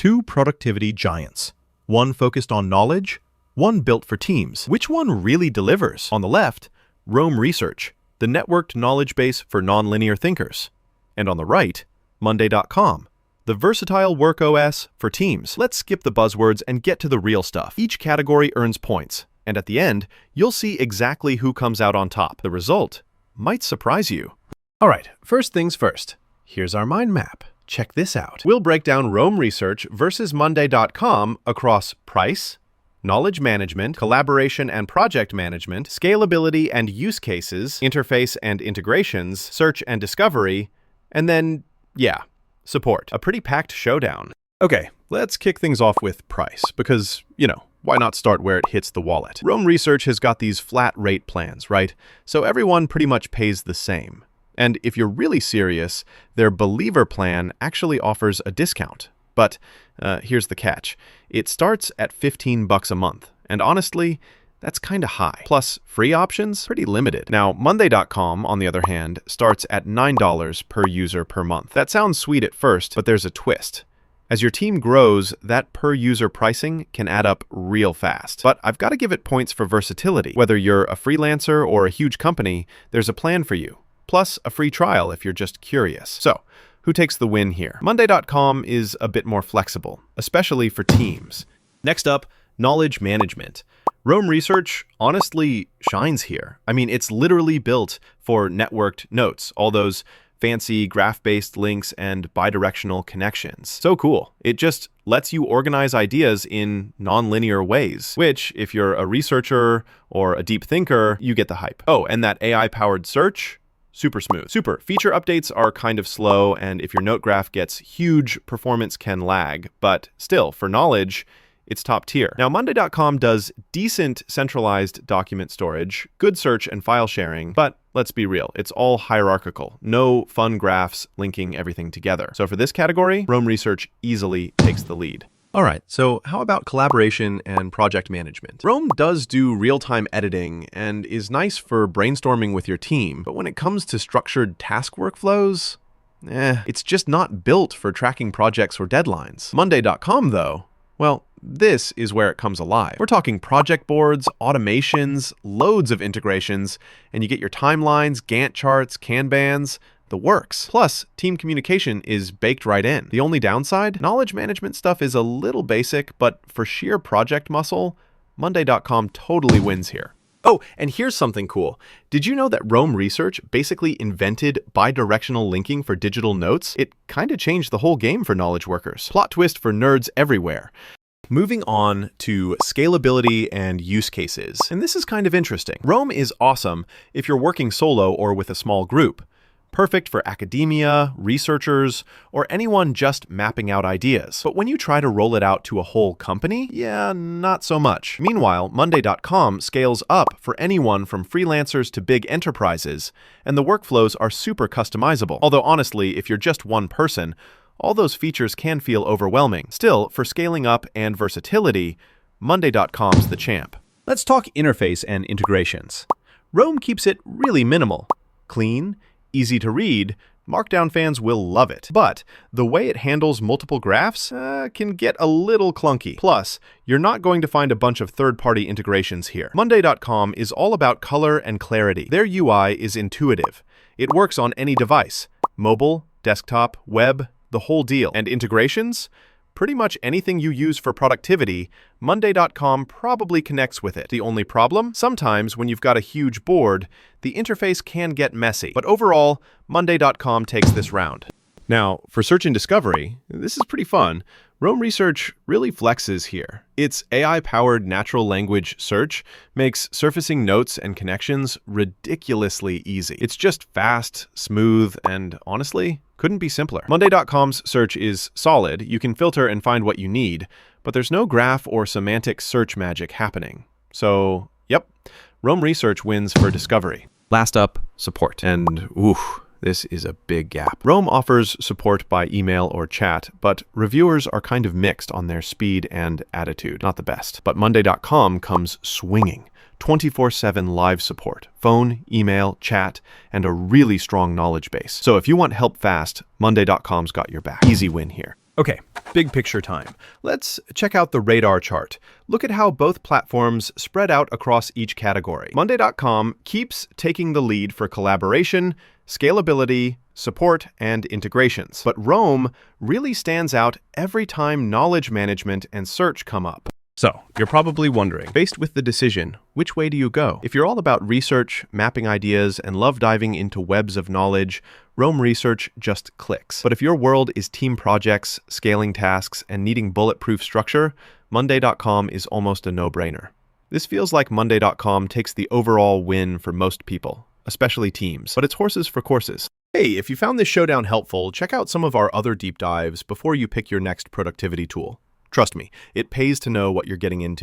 Two productivity giants. One focused on knowledge, one built for teams. Which one really delivers? On the left, Rome Research, the networked knowledge base for nonlinear thinkers. And on the right, Monday.com, the versatile work OS for teams. Let's skip the buzzwords and get to the real stuff. Each category earns points, and at the end, you'll see exactly who comes out on top. The result might surprise you. All right, first things first. Here's our mind map. Check this out. We'll break down Rome Research versus Monday.com across price, knowledge management, collaboration and project management, scalability and use cases, interface and integrations, search and discovery, and then, yeah, support. A pretty packed showdown. Okay, let's kick things off with price, because, why not start where it hits the wallet? Rome Research has got these flat rate plans, right? So everyone pretty much pays the same. And if you're really serious, their Believer plan actually offers a discount. But here's the catch. It starts at $15 a month. And honestly, that's kind of high. Plus, free options, pretty limited. Now, Monday.com, on the other hand, starts at $9 per user per month. That sounds sweet at first, but there's a twist. As your team grows, that per-user pricing can add up real fast. But I've got to give it points for versatility. Whether you're a freelancer or a huge company, there's a plan for you. Plus a free trial if you're just curious. So, who takes the win here? Monday.com is a bit more flexible, especially for teams. Next up, knowledge management. Rome Research honestly shines here. I mean, it's literally built for networked notes, all those fancy graph-based links and bidirectional connections. So cool. It just lets you organize ideas in non-linear ways, which, if you're a researcher or a deep thinker, you get the hype. Oh, and that AI-powered search? Super smooth. Super. Feature updates are kind of slow, and if your note graph gets huge, performance can lag. But still, for knowledge, it's top tier. Now, Monday.com does decent centralized document storage, good search and file sharing, but let's be real, it's all hierarchical. No fun graphs linking everything together. So for this category, Rome Research easily takes the lead. All right, so how about collaboration and project management? Rome does do real-time editing and is nice for brainstorming with your team, but when it comes to structured task workflows, it's just not built for tracking projects or deadlines. Monday.com, though, well, this is where it comes alive. We're talking project boards, automations, loads of integrations, and you get your timelines, Gantt charts, Kanbans, the works. Plus, team communication is baked right in. The only downside? Knowledge management stuff is a little basic, but for sheer project muscle, Monday.com totally wins here. Oh, and here's something cool. Did you know that Rome Research basically invented bidirectional linking for digital notes? It kind of changed the whole game for knowledge workers. Plot twist for nerds everywhere. Moving on to scalability and use cases. And this is kind of interesting. Rome is awesome if you're working solo or with a small group. Perfect for academia, researchers, or anyone just mapping out ideas. But when you try to roll it out to a whole company, yeah, not so much. Meanwhile, Monday.com scales up for anyone from freelancers to big enterprises, and the workflows are super customizable. Although honestly, if you're just one person, all those features can feel overwhelming. Still, for scaling up and versatility, Monday.com's the champ. Let's talk interface and integrations. Rome keeps it really minimal. Clean, easy to read, Markdown fans will love it. But the way it handles multiple graphs can get a little clunky. Plus, you're not going to find a bunch of third-party integrations here. Monday.com is all about color and clarity. Their UI is intuitive. It works on any device, mobile, desktop, web, the whole deal. And integrations? Pretty much anything you use for productivity, Monday.com probably connects with it. The only problem? Sometimes when you've got a huge board, the interface can get messy. But overall, Monday.com takes this round. Now, for search and discovery, this is pretty fun. Rome Research really flexes here. Its AI-powered natural language search makes surfacing notes and connections ridiculously easy. It's just fast, smooth, and honestly, couldn't be simpler. Monday.com's search is solid. You can filter and find what you need, but there's no graph or semantic search magic happening. So, yep, Rome Research wins for discovery. Last up, support. And this is a big gap. Rome offers support by email or chat, but reviewers are kind of mixed on their speed and attitude. Not the best. But Monday.com comes swinging. 24/7 live support, phone, email, chat, and a really strong knowledge base. So if you want help fast, Monday.com's got your back. Easy win here. Okay, big picture time. Let's check out the radar chart. Look at how both platforms spread out across each category. Monday.com keeps taking the lead for collaboration, scalability, support, and integrations. But Roam really stands out every time knowledge management and search come up. So, you're probably wondering, faced with the decision, which way do you go? If you're all about research, mapping ideas, and love diving into webs of knowledge, Roam Research just clicks. But if your world is team projects, scaling tasks, and needing bulletproof structure, Monday.com is almost a no-brainer. This feels like Monday.com takes the overall win for most people, especially teams, but it's horses for courses. Hey, if you found this showdown helpful, check out some of our other deep dives before you pick your next productivity tool. Trust me, it pays to know what you're getting into.